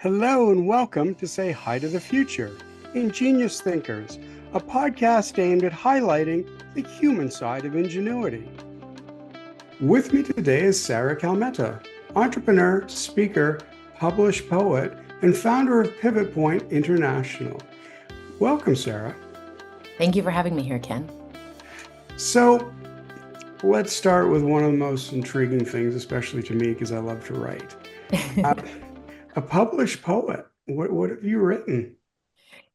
Hello and welcome to Say Hi to the Future, Ingenious Thinkers, a podcast aimed at highlighting the human side of ingenuity. With me today is Sarah Kalmeta, entrepreneur, speaker, published poet, and founder of Pivot Point International. Welcome, Sarah. Thank you for having me here, Ken. So, let's start with one of the most intriguing things, especially to me, because I love to write. Uh, a published poet. What have you written?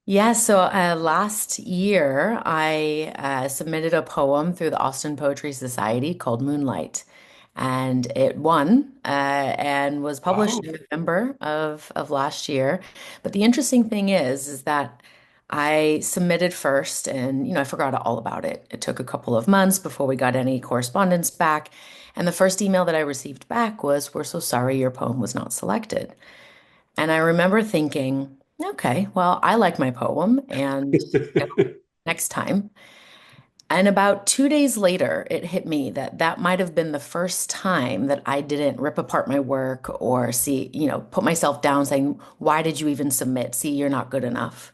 Last year I submitted a poem through the Austin Poetry Society called Moonlight, and it won and was published Wow. in November of last year. But the interesting thing is that I submitted first, and I forgot all about it. It took a couple of months before we got any correspondence back, and the first email that I received back was, "We're so sorry your poem was not selected." And I remember thinking, okay, well, I like my poem and next time. And about 2 days later, it hit me that that might have been the first time that I didn't rip apart my work or put myself down saying, why did you even submit? See, you're not good enough.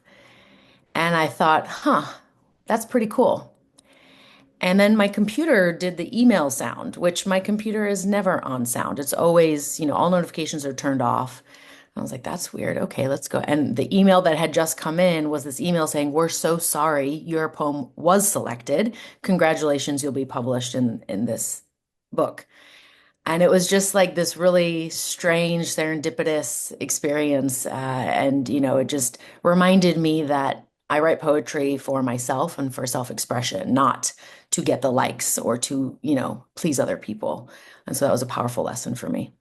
And I thought, that's pretty cool. And then my computer did the email sound, which my computer is never on sound. It's always, all notifications are turned off. I was like, that's weird. Okay, let's go. And the email that had just come in was this email saying, "We're so sorry, your poem was selected. Congratulations, you'll be published in this book." And it was just like this really strange, serendipitous experience. It just reminded me that I write poetry for myself and for self-expression, not to get the likes or to, please other people. And so that was a powerful lesson for me.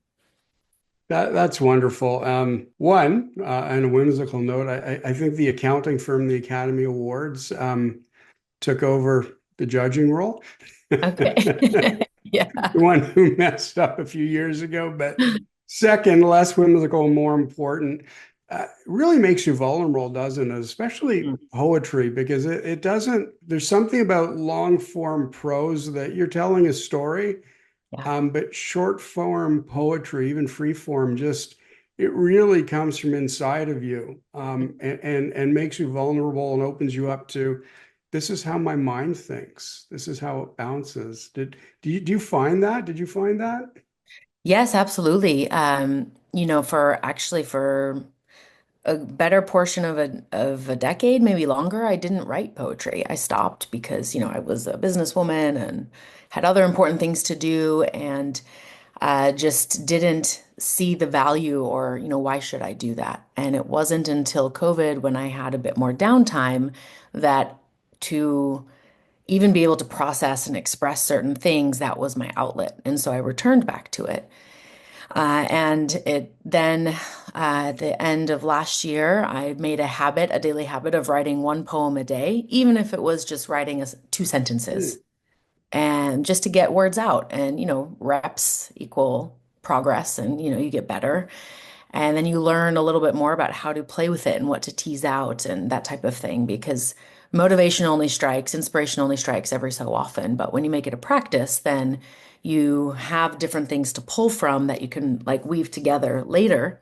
That's wonderful. On a whimsical note, I think the accounting firm, the Academy Awards, took over the judging role. Okay. The Yeah. one who messed up a few years ago. But second, less whimsical, more important, really makes you vulnerable, doesn't it? Especially poetry, because it doesn't, there's something about long form prose that you're telling a story. Yeah. But short form poetry, even free form, just it really comes from inside of you, and makes you vulnerable and opens you up to this is how my mind thinks. This is how it bounces. Do you find that? Did you find that? Yes, absolutely. For a better portion of a decade, maybe longer, I didn't write poetry. I stopped because, I was a businesswoman and had other important things to do and just didn't see the value or, why should I do that? And it wasn't until COVID when I had a bit more downtime that to even be able to process and express certain things, that was my outlet. And so I returned back to it. And it then, at the end of last year, I made a daily habit of writing one poem a day, even if it was just writing two sentences, and just to get words out. And, reps equal progress, and, you get better. And then you learn a little bit more about how to play with it and what to tease out and that type of thing, because motivation only strikes, inspiration only strikes every so often. But when you make it a practice, then you have different things to pull from that you can like weave together later,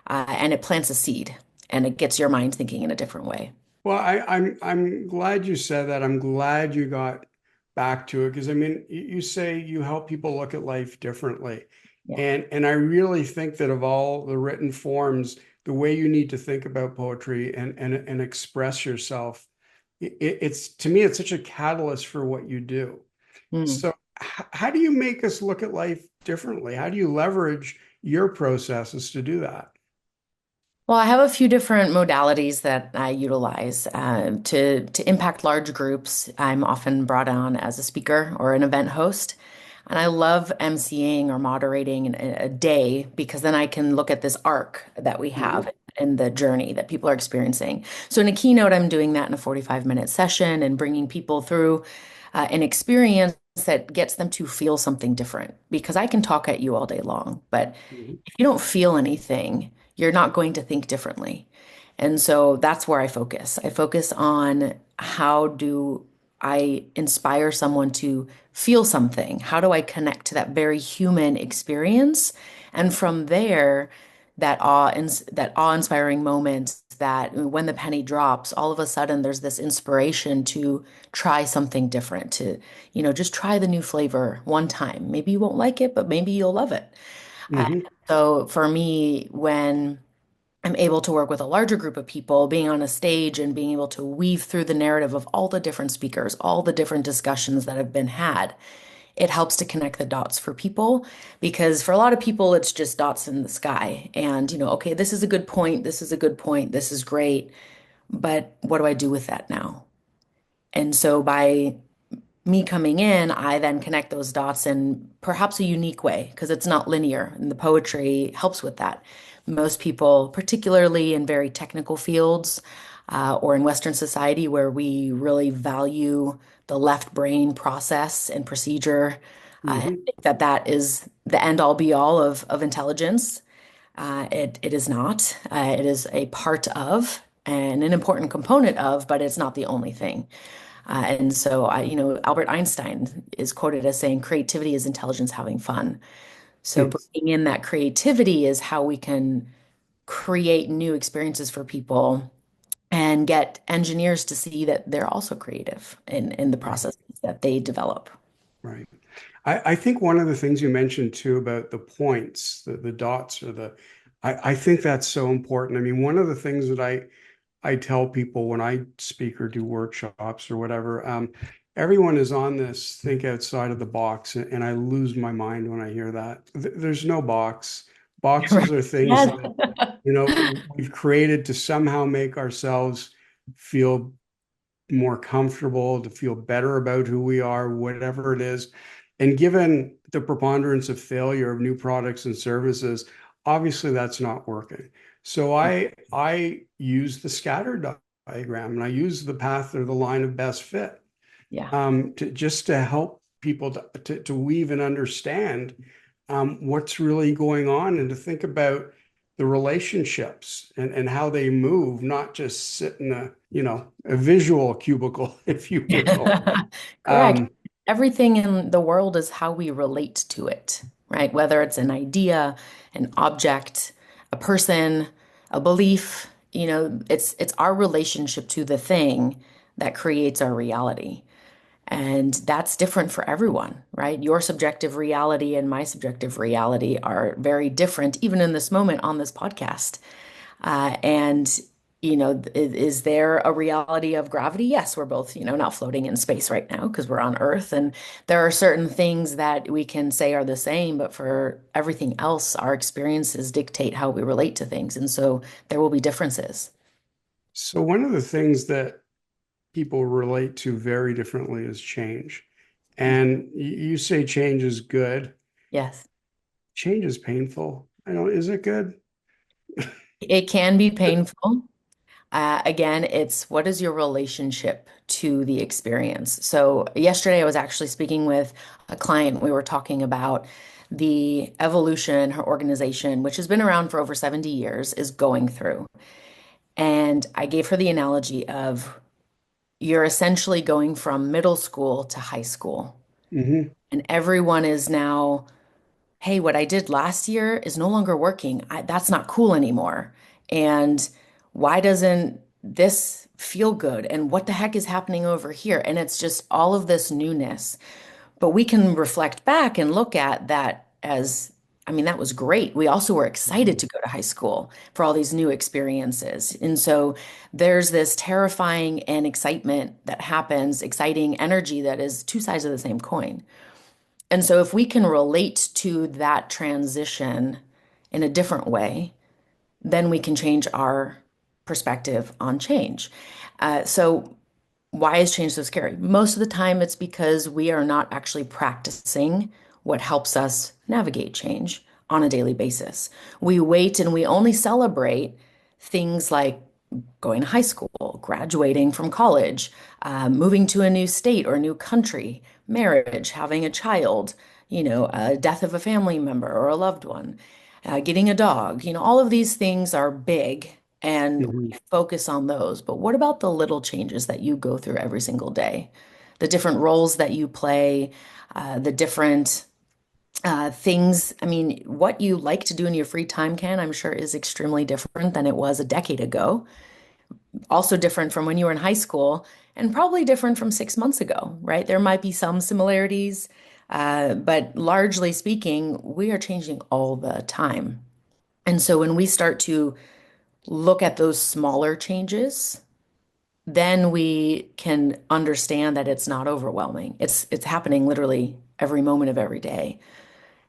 and it plants a seed and it gets your mind thinking in a different way. Well, I'm glad you said that. I'm glad you got back to it because I mean, you say you help people look at life differently. Yeah. And I really think that of all the written forms, the way you need to think about poetry and express yourself, it's to me, it's such a catalyst for what you do. Mm. So how do you make us look at life differently? How do you leverage your processes to do that? Well, I have a few different modalities that I utilize to impact large groups. I'm often brought on as a speaker or an event host, and I love emceeing or moderating a day because then I can look at this arc that we Mhm. have in the journey that people are experiencing. So in a keynote, I'm doing that in a 45-minute session and bringing people through an experience that gets them to feel something different. Because I can talk at you all day long, but Mhm. if you don't feel anything, you're not going to think differently. And so that's where I focus. I focus on how do I inspire someone to feel something? How do I connect to that very human experience? And from there, that awe-inspiring moment that when the penny drops, all of a sudden there's this inspiration to try something different, to, just try the new flavor one time. Maybe you won't like it, but maybe you'll love it. Uh, Hmm. so for me, when I'm able to work with a larger group of people, being on a stage and being able to weave through the narrative of all the different speakers, all the different discussions that have been had, it helps to connect the dots for people because for a lot of people, it's just dots in the sky. And, okay, this is a good point. This is a good point. This is great. But what do I do with that now? And so by me coming in, I then connect those dots in perhaps a unique way because it's not linear, and the poetry helps with that. Most people, particularly in very technical fields or in Western society where we really value the left brain process and procedure, I Hmm. think that that is the end all be all of intelligence. It is not. It is a part of and an important component of, but it's not the only thing. And so Albert Einstein is quoted as saying, creativity is intelligence having fun. So bringing in that creativity is how we can create new experiences for people and get engineers to see that they're also creative in the Right, processes that they develop. right. I think one of the things you mentioned too about the points, the dots or I think that's so important. I mean, one of the things that I tell people when I speak or do workshops or whatever, everyone is on this think outside of the box, and I lose my mind when I hear that. There's no box. Right. Boxes are things Yes. that, we've created to somehow make ourselves feel more comfortable, to feel better about who we are, whatever it is. And given the preponderance of failure of new products and services, obviously that's not working. So I use the scatter diagram and I use the path or the line of best fit Yeah. to just to help people to weave and understand what's really going on and to think about the relationships and how they move, not just sit in a visual cubicle, if you will. Correct. Um, Everything in the world is how we relate to it, right? Whether it's an idea, an object, a person, a belief, it's our relationship to the thing that creates our reality. And that's different for everyone, right? Your subjective reality and my subjective reality are very different, even in this moment on this podcast. And, is there a reality of gravity? Yes, we're both, not floating in space right now because we're on Earth. And there are certain things that we can say are the same, but for everything else, our experiences dictate how we relate to things. And so there will be differences. so one of the things that people relate to very differently is change. And you say change is good. Yes. Change is painful. I don't, is it good? It can be painful. Again, it's what is your relationship to the experience? So, yesterday I was actually speaking with a client. We were talking about the evolution her organization, which has been around for over 70 years, is going through. And I gave her the analogy of you're essentially going from middle school to high school, Hmm. and everyone is now, hey, what I did last year is no longer working. That's not cool anymore. And why doesn't this feel good? And what the heck is happening over here? And it's just all of this newness. But we can reflect back and look at that as, I mean, that was great. We also were excited to go to high school for all these new experiences. And so there's this terrifying and excitement that happens, exciting energy that is two sides of the same coin. And so if we can relate to that transition in a different way, then we can change our perspective on change. So why is change so scary? Most of the time, it's because we are not actually practicing what helps us navigate change on a daily basis. We wait and we only celebrate things like going to high school, graduating from college, moving to a new state or a new country, marriage, having a child, a death of a family member or a loved one, getting a dog. All of these things are big and Hmm. we focus on those. But what about the little changes that you go through every single day? The different roles that you play, the different Things, I mean, what you like to do in your free time, Ken, I'm sure is extremely different than it was a decade ago. Also different from when you were in high school, and probably different from 6 months ago, right? There might be some similarities, but largely speaking, we are changing all the time. And so when we start to look at those smaller changes, then we can understand that it's not overwhelming. It's happening literally every moment of every day.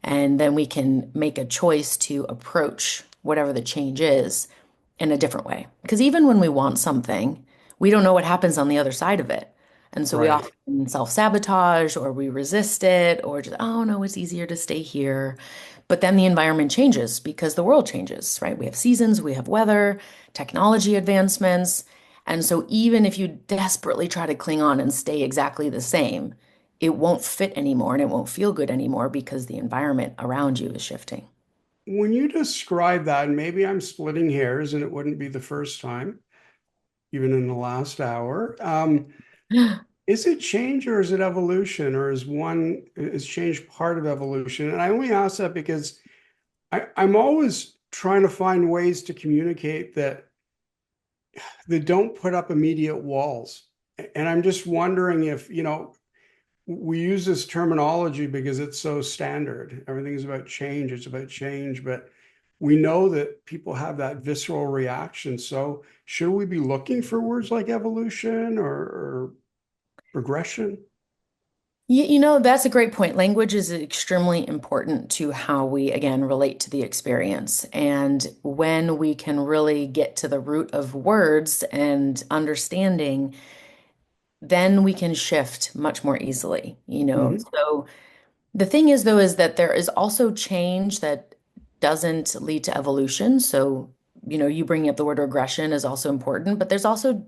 And then we can make a choice to approach whatever the change is in a different way. Because even when we want something, we don't know what happens on the other side of it. And so we Right. often self-sabotage or we resist it or just, oh no, it's easier to stay here. But then the environment changes because the world changes, right? We have seasons, we have weather, technology advancements. And so even if you desperately try to cling on and stay exactly the same, it won't fit anymore and it won't feel good anymore because the environment around you is shifting. When you describe that, and maybe I'm splitting hairs, and it wouldn't be the first time, even in the last hour. Is it change or is it evolution, or is change part of evolution? And I only ask that because I'm always trying to find ways to communicate that don't put up immediate walls. And I'm just wondering if, we use this terminology because it's so standard. Everything is about change. It's about change, but we know that people have that visceral reaction. So should we be looking for words like evolution or regression? That's a great point. Language is extremely important to how we, again, relate to the experience. And when we can really get to the root of words and understanding, then we can shift much more easily, Mhm. So the thing is, though, is that there is also change that doesn't lead to evolution. So, you bringing up the word regression is also important, but there's also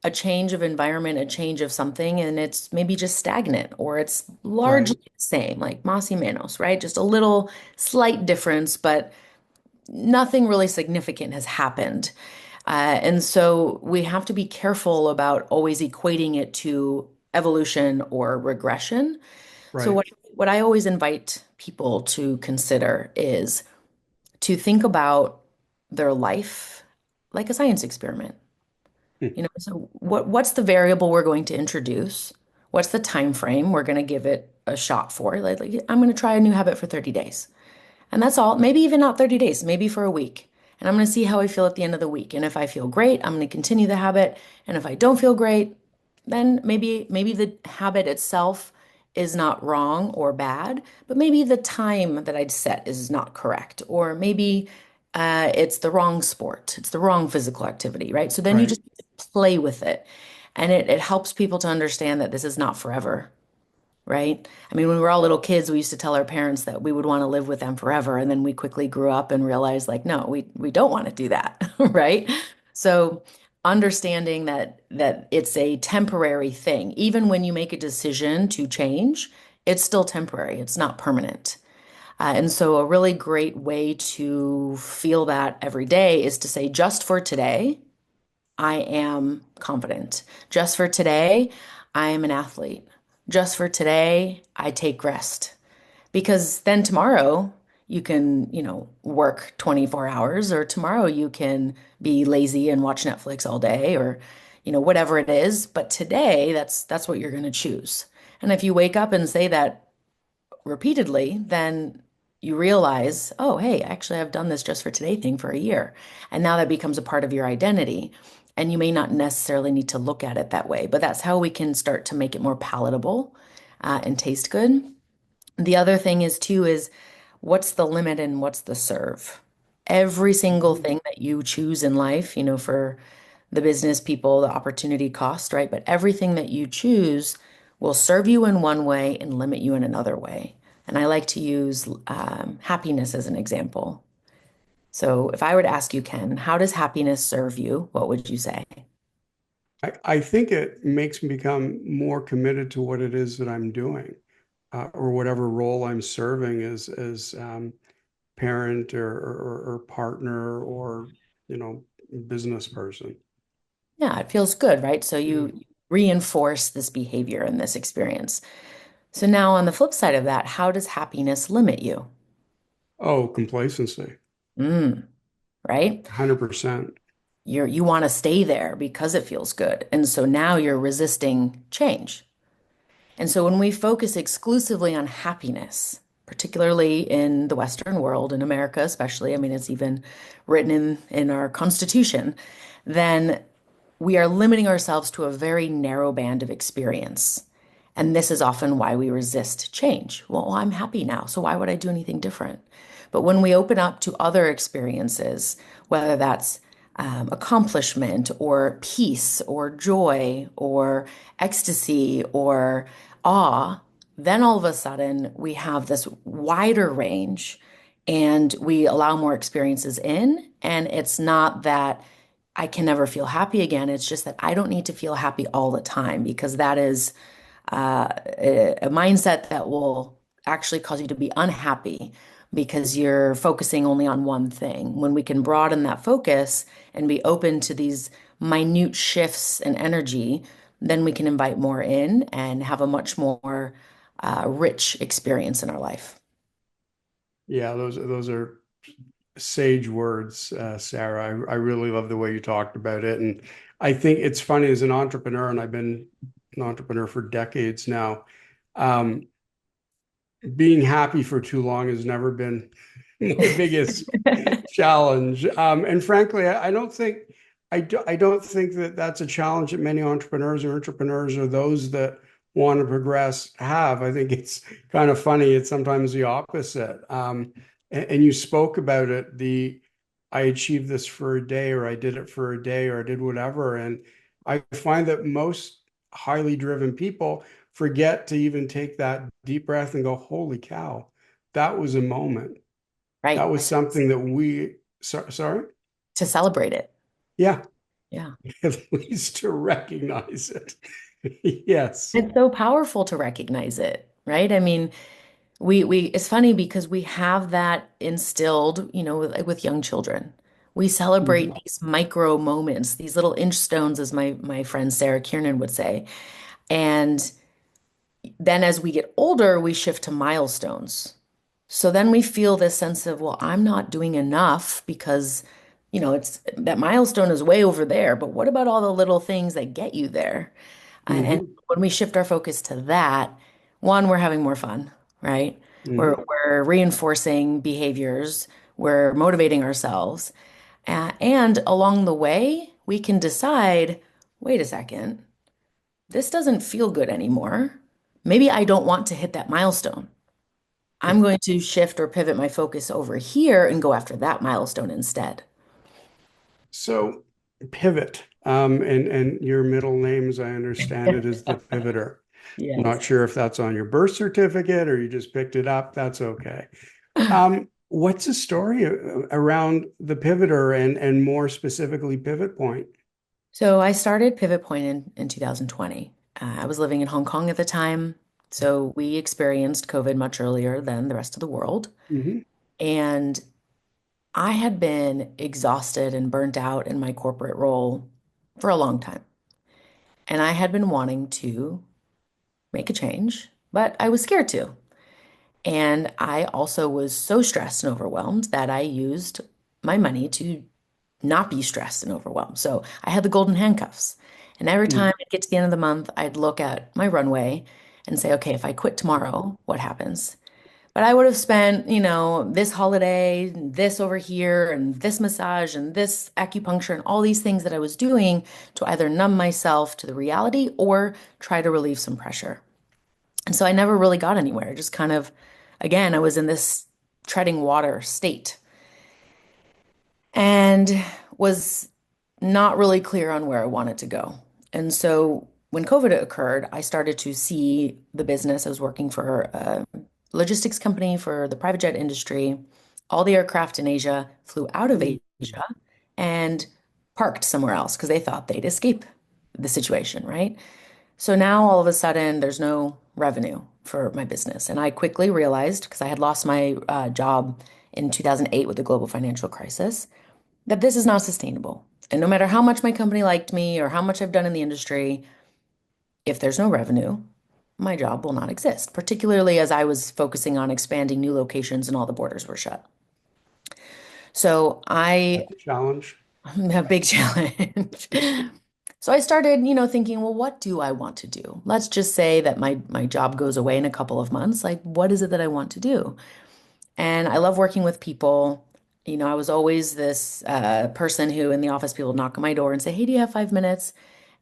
a change of environment, a change of something, and it's maybe just stagnant or it's Right, largely the same, like más y menos, right? Just a little slight difference, but nothing really significant has happened. And so we have to be careful about always equating it to evolution or regression. So right. what I always invite people to consider is to think about their life like a science experiment. Hmm. So what's the variable we're going to introduce? What's the time frame we're going to give it a shot for? Like I'm going to try a new habit for 30 days. And that's all. Maybe even not 30 days, maybe for a week. And I'm going to see how I feel at the end of the week. And if I feel great, I'm going to continue the habit. And if I don't feel great, then maybe the habit itself is not wrong or bad, but maybe the time that I'd set is not correct. Or maybe it's the wrong sport, it's the wrong physical activity, right? So then you Right. just play with it. And it helps people to understand that this is not forever, right? I mean, when we were all little kids, we used to tell our parents that we would want to live with them forever, and then we quickly grew up and realized, like, no, we don't want to do that, right? So understanding that it's a temporary thing, even when you make a decision to change, it's still temporary. It's not permanent. And so a really great way to feel that every day is to say, just for today, I am confident. Just for today, I am an athlete. Just for today, I take rest. Because then tomorrow you can, work 24 hours, or tomorrow you can be lazy and watch Netflix all day, or, whatever it is. But today, that's what you're going to choose. And if you wake up and say that repeatedly, then you realize, oh, hey, actually, I've done this just for today thing for a year. And now that becomes a part of your identity. And you may not necessarily need to look at it that way, but that's how we can start to make it more palatable, and taste good. The other thing is, too, is what's the limit and what's the serve? Every single Mhm. thing that you choose in life, for the business people, the opportunity cost, right? But everything that you choose will serve you in one way and limit you in another way. And I like to use happiness as an example. So if I were to ask you, Ken, how does happiness serve you? What would you say? I think it makes me become more committed to what it is that I'm doing, or whatever role I'm serving as parent or partner or you know business person. Yeah, it feels good, right? So Yeah. you reinforce this behavior and this experience. So now on the flip side of that, how does happiness limit you? Oh, complacency. Mm, right? 100%. You want to stay there because it feels good. And so now you're resisting change. And so when we focus exclusively on happiness, particularly in the Western world, in America especially, I mean, it's even written in our Constitution, then we are limiting ourselves to a very narrow band of experience. And this is often why we resist change. Well, I'm happy now, so why would I do anything different? But when we open up to other experiences, whether that's accomplishment or peace or joy or ecstasy or awe, then all of a sudden we have this wider range and we allow more experiences in. And it's not that I can never feel happy again. It's just that I don't need to feel happy all the time because that is a mindset that will actually cause you to be unhappy because you're focusing only on one thing. When we can broaden that focus and be open to these minute shifts in energy, then we can invite more in and have a much more rich experience in our life. Yeah, those are sage words, Sarah. I really love the way you talked about it. And I think it's funny as an entrepreneur, and I've been an entrepreneur for decades now. Um, Being happy for too long has never been my biggest challenge. And frankly, I don't think I don't think that that's a challenge that many entrepreneurs or those that want to progress have. I think it's kind of funny. It's sometimes the opposite. And you spoke about it. I achieved this for a day, or I did it for a day, or I did whatever. And I find that most highly driven people forget to even take that deep breath and go, "Holy cow, that was a moment." That Right. was something that sorry? To celebrate it. Yeah, Yeah. at least to recognize it. Yes. It's so powerful to recognize it, right? I mean, we it's funny because we have that instilled, with young children. We celebrate Mhm. these micro moments, these little inch stones, as my friend Sarah Kiernan would say. And then as we get older, we shift to milestones. So then we feel this sense of, well, I'm not doing enough because, it's that milestone is way over there. But what about all the little things that get you there? And Mhm. when we shift our focus to that, one, we're having more fun, right? We're, Mhm. we're reinforcing behaviors, we're motivating ourselves. And along the way, we can decide, wait a second, this doesn't feel good anymore. Maybe I don't want to hit that milestone. I'm going to shift or pivot my focus over here and go after that milestone instead. So pivot. And your middle name, as I understand it, is the pivoter. Yes. Not sure if that's on your birth certificate or you just picked it up. That's okay. What's the story around the pivoter and more specifically Pivot Point? So I started Pivot Point in 2020. I was living in Hong Kong at the time. So we experienced COVID much earlier than the rest of the world. Mhm. And I had been exhausted and burnt out in my corporate role for a long time. And I had been wanting to make a change, but I was scared to. And I also was so stressed and overwhelmed that I used my money to not be stressed and overwhelmed. So I had the golden handcuffs. And every time I'd get to the end of the month, I'd look at my runway and say, okay, if I quit tomorrow, what happens? But I would have spent, this holiday, this over here, and this massage, and this acupuncture, and all these things that I was doing to either numb myself to the reality or try to relieve some pressure. And so I never really got anywhere. Just kind of, again, I was in this treading water state and was not really clear on where I wanted to go. And so when COVID occurred, I started to see the business. I was working for a logistics company for the private jet industry. All the aircraft in Asia flew out of Mhm. Asia and parked somewhere else because they thought they'd escape the situation, right? So now all of a sudden, there's no revenue for my business. And I quickly realized, because I had lost my job in 2008 with the global financial crisis, that this is not sustainable. And no matter how much my company liked me or how much I've done in the industry, if there's no revenue, my job will not exist, particularly as I was focusing on expanding new locations and all the borders were shut. So I That's a challenge. a big challenge. So I started, thinking, well, what do I want to do? Let's just say that my job goes away in a couple of months. Like, what is it that I want to do? And I love working with people. I was always this person who in the office people would knock on my door and say, "Hey, do you have 5 minutes?"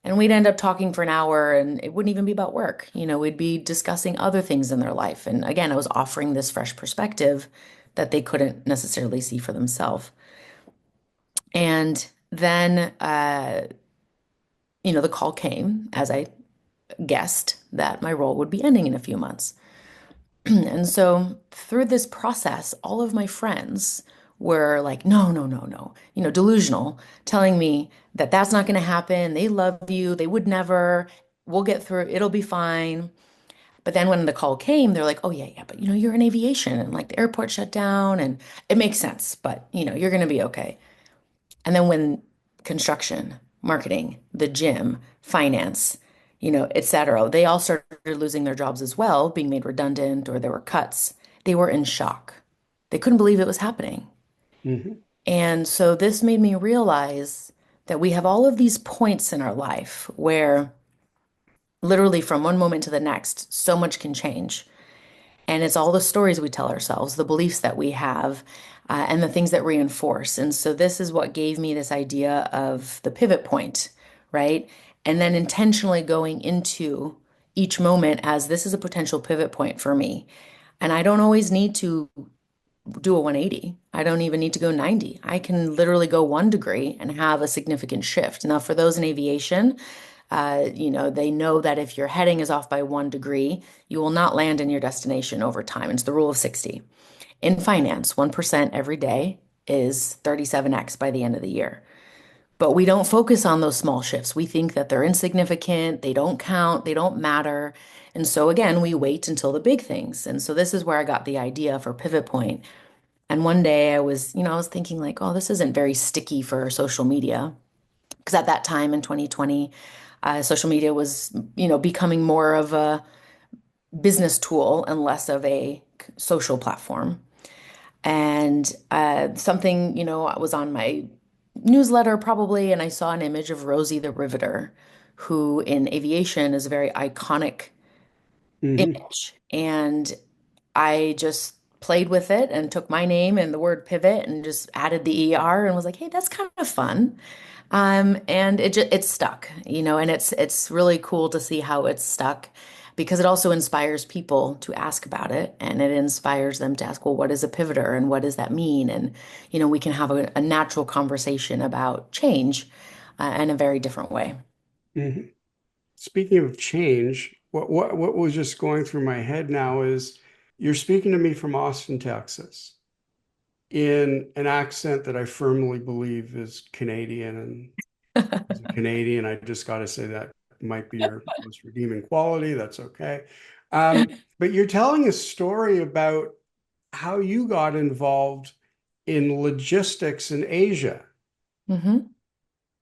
And we'd end up talking for an hour and it wouldn't even be about work. We'd be discussing other things in their life. And again, I was offering this fresh perspective that they couldn't necessarily see for themselves. And then, the call came as I guessed that my role would be ending in a few months. And so through this process, all of my friends were like, no, no, no, no, delusional, telling me that that's not going to happen. They love you. They would never. We'll get through. It'll be fine. But then when the call came, they're like, oh, yeah, yeah, but you're in aviation and like the airport shut down and it makes sense, but you're going to be okay. And then when construction, marketing, the gym, finance, et cetera, they all started losing their jobs as well, being made redundant or there were cuts. They were in shock. They couldn't believe it was happening. Hmm. And so this made me realize that we have all of these points in our life where literally from one moment to the next, so much can change. And it's all the stories we tell ourselves, the beliefs that we have, and the things that reinforce. And so this is what gave me this idea of the pivot point, right? And then intentionally going into each moment as this is a potential pivot point for me. And I don't always need to do a 180. I don't even need to go 90. I can literally go 1 degree and have a significant shift. Now, for those in aviation, they know that if your heading is off by 1 degree, you will not land in your destination over time. It's the rule of 60. In finance, 1% every day is 37x by the end of the year. But we don't focus on those small shifts. We think that they're insignificant, they don't count, they don't matter. And so again, we wait until the big things. And so this is where I got the idea for pivot point. And one day I was thinking like, oh, this isn't very sticky for social media. Because at that time in 2020, social media was, becoming more of a business tool and less of a social platform. And something, I was on my newsletter probably, and I saw an image of Rosie the Riveter, who in aviation is a very iconic Hmm. image. And I just played with it and took my name and the word pivot and just added the ER and was like, hey, that's kind of fun. And it stuck, and it's really cool to see how it's stuck because it also inspires people to ask about it and it inspires them to ask, well, what is a pivoter and what does that mean? And, we can have a natural conversation about change in a very different way. Hmm. Speaking of change, what was just going through my head now is you're speaking to me from Austin, Texas, in an accent that I firmly believe is Canadian. And as a Canadian, I just got to say that might be your most redeeming quality. That's okay. But you're telling a story about how you got involved in logistics in Asia. Hmm.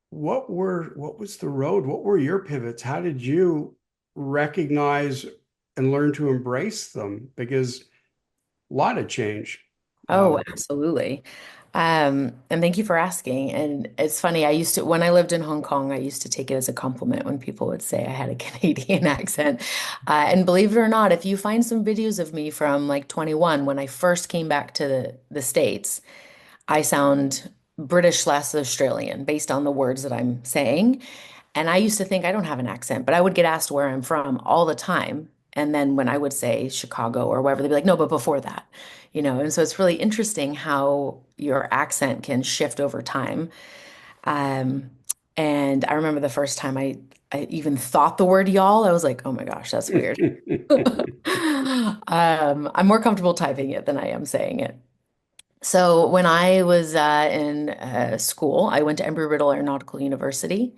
What was the road? What were your pivots? How did you recognize and learn to embrace them? Because a lot of change. Oh, absolutely. And thank you for asking. And it's funny, when I lived in Hong Kong, I used to take it as a compliment when people would say I had a Canadian accent. And believe it or not, if you find some videos of me from like 21, when I first came back to the States, I sound British less Australian based on the words that I'm saying. And I used to think I don't have an accent, but I would get asked where I'm from all the time. And then when I would say Chicago or wherever, they'd be like, no, but before that, And so it's really interesting how your accent can shift over time. Um, and I remember the first time I even thought the word y'all, I was like, oh my gosh, that's weird. I'm more comfortable typing it than I am saying it. So when I was in school, I went to Embry-Riddle Aeronautical University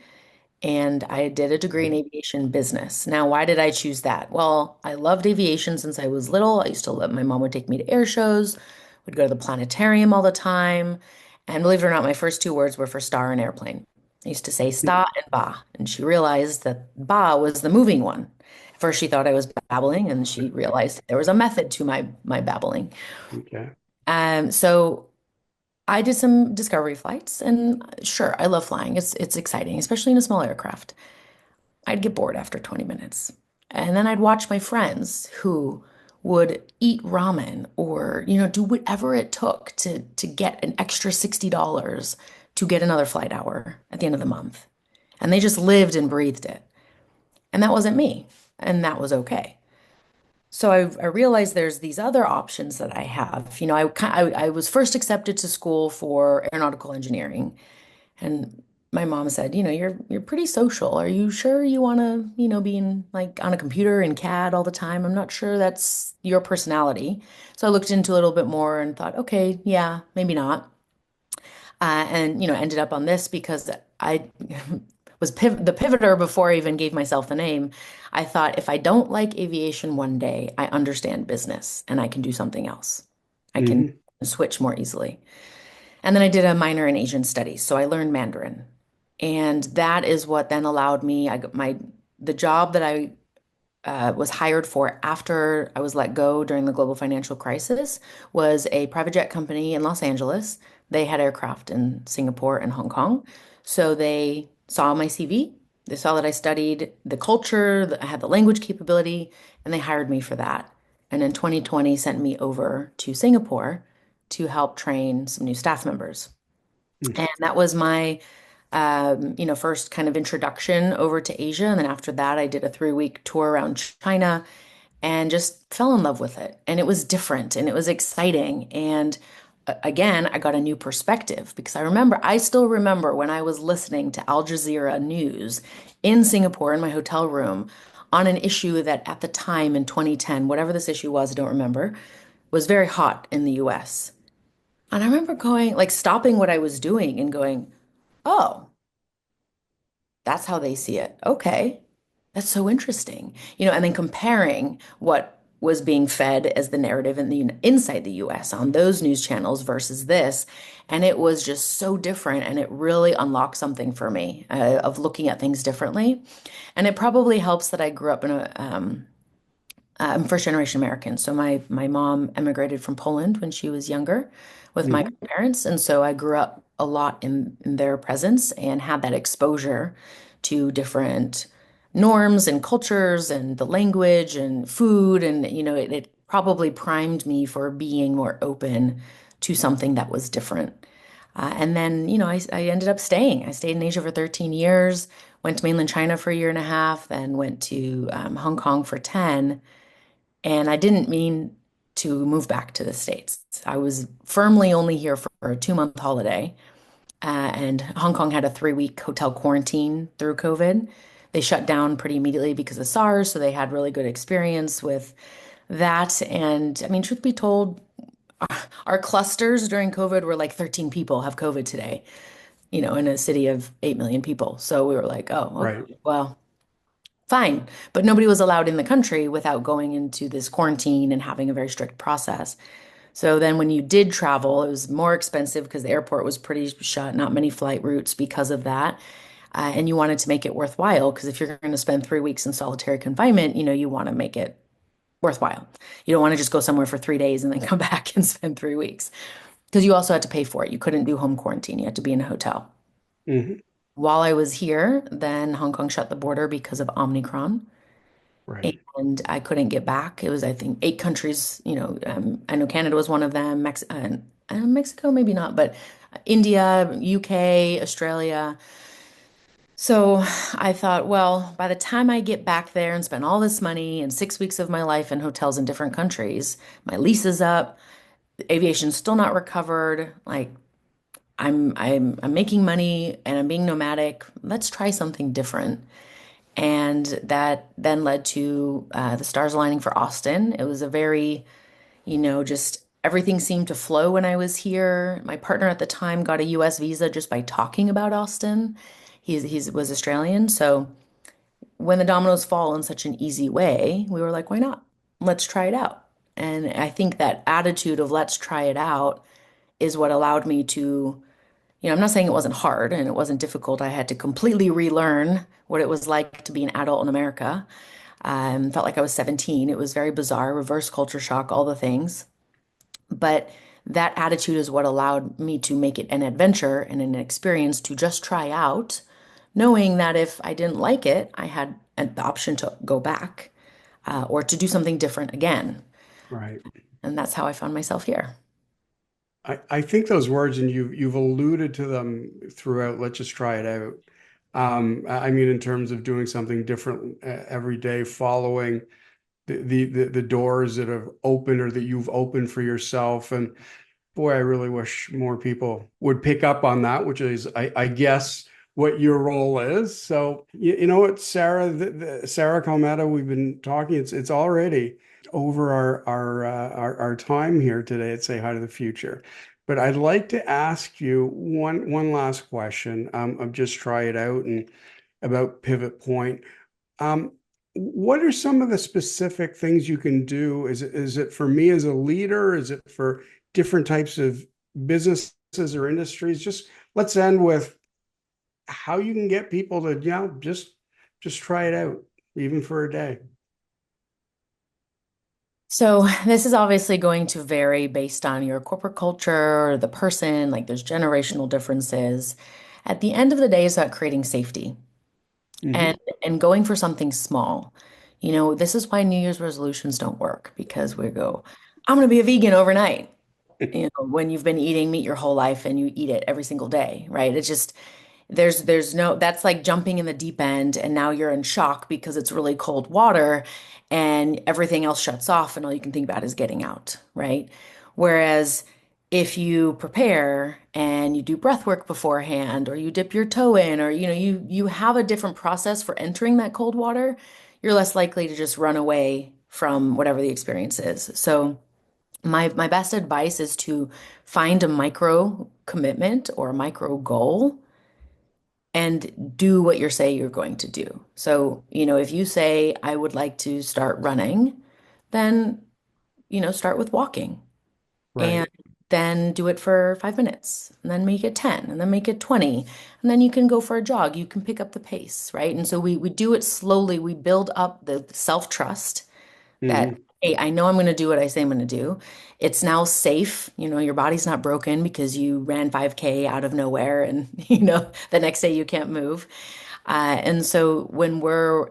and I did a degree in aviation business. Now, why did I choose that? Well, I loved aviation since I was little. I used to love, my mom would take me to air shows, would go to the planetarium all the time. And believe it or not, my first two words were for star and airplane. I used to say sta and ba, and she realized that ba was the moving one. First, she thought I was babbling, and she realized there was a method to my babbling. Okay. So I did some discovery flights, and sure, I love flying. It's exciting, especially in a small aircraft. I'd get bored after 20 minutes. And then I'd watch my friends who would eat ramen or, do whatever it took to get an extra $60 to get another flight hour at the end of the month. And they just lived and breathed it. And that wasn't me. And that was okay. So I realized there's these other options that I have. I was first accepted to school for aeronautical engineering. And my mom said, you're pretty social. Are you sure you want to, be in like on a computer in CAD all the time? I'm not sure that's your personality. So I looked into a little bit more and thought, okay, yeah, maybe not. And ended up on this because I was the pivoter before I even gave myself the name. I thought if I don't like aviation one day, I understand business and I can do something else. I can Hmm. switch more easily. And then I did a minor in Asian studies, so I learned Mandarin. And that is what then allowed me, the job that I was hired for after I was let go during the global financial crisis was a private jet company in Los Angeles. They had aircraft in Singapore and Hong Kong. So they saw my CV. They saw that I studied the culture, that I had the language capability, and they hired me for that. And in 2020, sent me over to Singapore to help train some new staff members. And that was my first kind of introduction over to Asia. And then after that, I did a 3-week tour around China and just fell in love with it. And it was different and it was exciting. And again, I got a new perspective because I still remember when I was listening to Al Jazeera News in Singapore in my hotel room on an issue that at the time in 2010, whatever this issue was, I don't remember, was very hot in the US. And I remember going, like, stopping what I was doing and going, oh, that's how they see it. Okay. That's so interesting. And then comparing what was being fed as the narrative inside the US on those news channels versus this. And it was just so different. And it really unlocked something for me of looking at things differently. And it probably helps that I grew up in I'm first generation American. So my mom emigrated from Poland when she was younger with my Hmm. parents. And so I grew up a lot in their presence and had that exposure to different norms and cultures and the language and food. And, it probably primed me for being more open to something that was different. And then, I ended up staying. I stayed in Asia for 13 years, went to mainland China for a year and a half, then went to Hong Kong for 10. And I didn't mean to move back to the States. I was firmly only here for a 2-month holiday. And Hong Kong had a 3-week hotel quarantine through COVID. They shut down pretty immediately because of SARS. So they had really good experience with that. And I mean, truth be told, our clusters during COVID were like 13 people have COVID today, in a city of 8 million people. So we were like, oh, Right. okay, well, fine. But nobody was allowed in the country without going into this quarantine and having a very strict process. So then when you did travel, it was more expensive because the airport was pretty shut, not many flight routes because of that. And you wanted to make it worthwhile because if you're going to spend 3 weeks in solitary confinement, you want to make it worthwhile. You don't want to just go somewhere for 3 days and then come back and spend 3 weeks because you also had to pay for it. You couldn't do home quarantine. You had to be in a hotel. Hmm. While I was here, then Hong Kong shut the border because of Omicron. Right. And I couldn't get back. It was, I think, 8 countries. I know Canada was one of them. Mexico, maybe not, but India, UK, Australia. So I thought, well, by the time I get back there and spend all this money and 6 weeks of my life in hotels in different countries, my lease is up, aviation's still not recovered. Like I'm making money and I'm being nomadic. Let's try something different. And that then led to the stars aligning for Austin. It was a very, just everything seemed to flow when I was here. My partner at the time got a US visa just by talking about Austin. He was Australian. So when the dominoes fall in such an easy way, we were like, why not? Let's try it out. And I think that attitude of let's try it out is what allowed me to, I'm not saying it wasn't hard and it wasn't difficult. I had to completely relearn what it was like to be an adult in America. Felt like I was 17. It was very bizarre, reverse culture shock, all the things. But that attitude is what allowed me to make it an adventure and an experience to just try out, knowing that if I didn't like it, I had the option to go back or to do something different again. Right. And that's how I found myself here. I think those words, and you've alluded to them throughout, let's just try it out. I mean, in terms of doing something different every day, following the doors that have opened or that you've opened for yourself. And boy, I really wish more people would pick up on that, which is, I guess, what your role is. So you know what, Sarah, Sarah Kalmeta, we've been talking. It's already over our time here today at Say Hi to the Future. But I'd like to ask you one last question. Of just try it out and about Pivot Point. Um, what are some of the specific things you can do? Is it for me as a leader? Is it for different types of businesses or industries? Just let's end with how you can get people to, just try it out, even for a day. So this is obviously going to vary based on your corporate culture or the person, like there's generational differences. At the end of the day, it's about creating safety and Hmm. and going for something small. This is why New Year's resolutions don't work because we go, I'm going to be a vegan overnight. When you've been eating meat your whole life and you eat it every single day, right? It's just there's no that's like jumping in the deep end and now you're in shock because it's really cold water and everything else shuts off and all you can think about is getting out, right? Whereas if you prepare and you do breath work beforehand or you dip your toe in or you have a different process for entering that cold water, you're less likely to just run away from whatever the experience is. So my best advice is to find a micro commitment or a micro goal and do what you say you're going to do. So, if you say, I would like to start running, then, start with walking Right. and then do it for 5 minutes and then make it 10 and then make it 20. And then you can go for a jog. You can pick up the pace, right? And so we do it slowly. We build up the self-trust that, Hmm. hey, I know I'm going to do what I say I'm going to do. It's now safe. Your body's not broken because you ran 5K out of nowhere and, the next day you can't move. And so when we're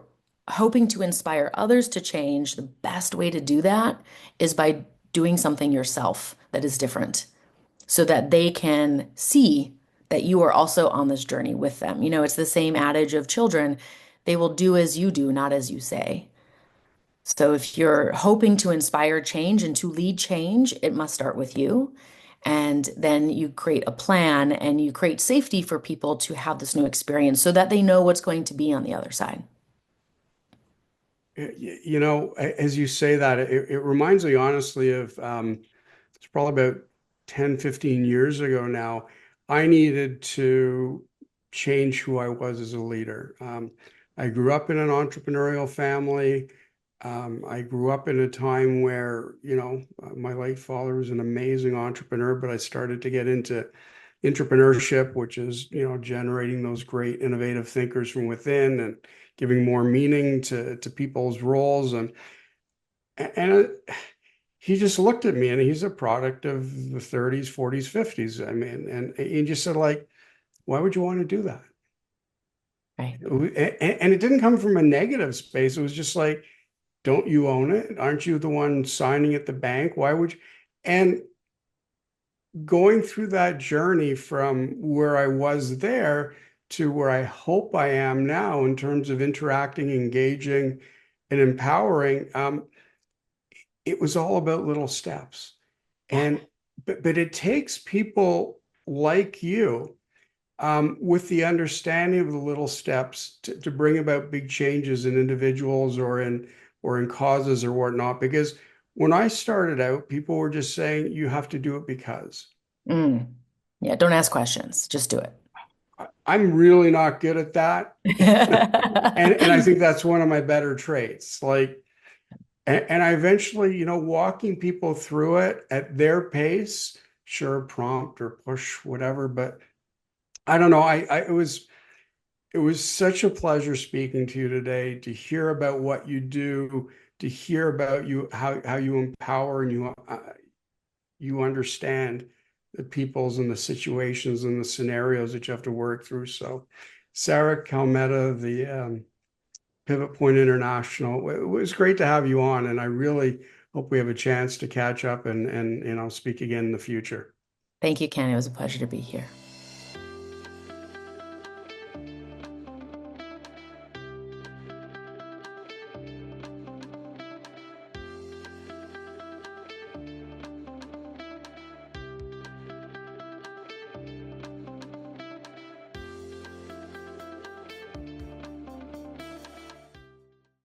hoping to inspire others to change, the best way to do that is by doing something yourself that is different so that they can see that you are also on this journey with them. It's the same adage of children, they will do as you do, not as you say. So if you're hoping to inspire change and to lead change, it must start with you. And then you create a plan and you create safety for people to have this new experience so that they know what's going to be on the other side. As you say that, it reminds me honestly of it's probably about 10, 15 years ago now. I needed to change who I was as a leader. I grew up in an entrepreneurial family. I grew up in a time where, my late father was an amazing entrepreneur, but I started to get into entrepreneurship, which is, generating those great innovative thinkers from within and giving more meaning to people's roles. And he just looked at me, and he's a product of the 30s, 40s, 50s. I mean, and he just said, like, why would you want to do that? Right. And it didn't come from a negative space. It was just like, don't you own it? Aren't you the one signing at the bank? Why would you? And going through that journey from where I was there to where I hope I am now in terms of interacting, engaging, and empowering, it was all about little steps. Yeah. And but it takes people like you, with the understanding of the little steps to bring about big changes in individuals or in causes or whatnot. Because when I started out, people were just saying you have to do it because. Mm. Yeah. Don't ask questions. Just do I'm really not good at that. And I it. think that's one of my better traits. Like, and I eventually, walking people through it at their pace, sure, prompt or push, whatever, but I don't know. It was It was such a pleasure speaking to you today, to hear about what you do, to hear about you, how you empower and you understand the peoples and the situations and the scenarios that you have to work through. So, Sarah Kalmeta, the Pivot Point International, it was great to have you on, and I really hope we have a chance to catch up and speak again in the future. Thank you, Ken. It was a pleasure to be here.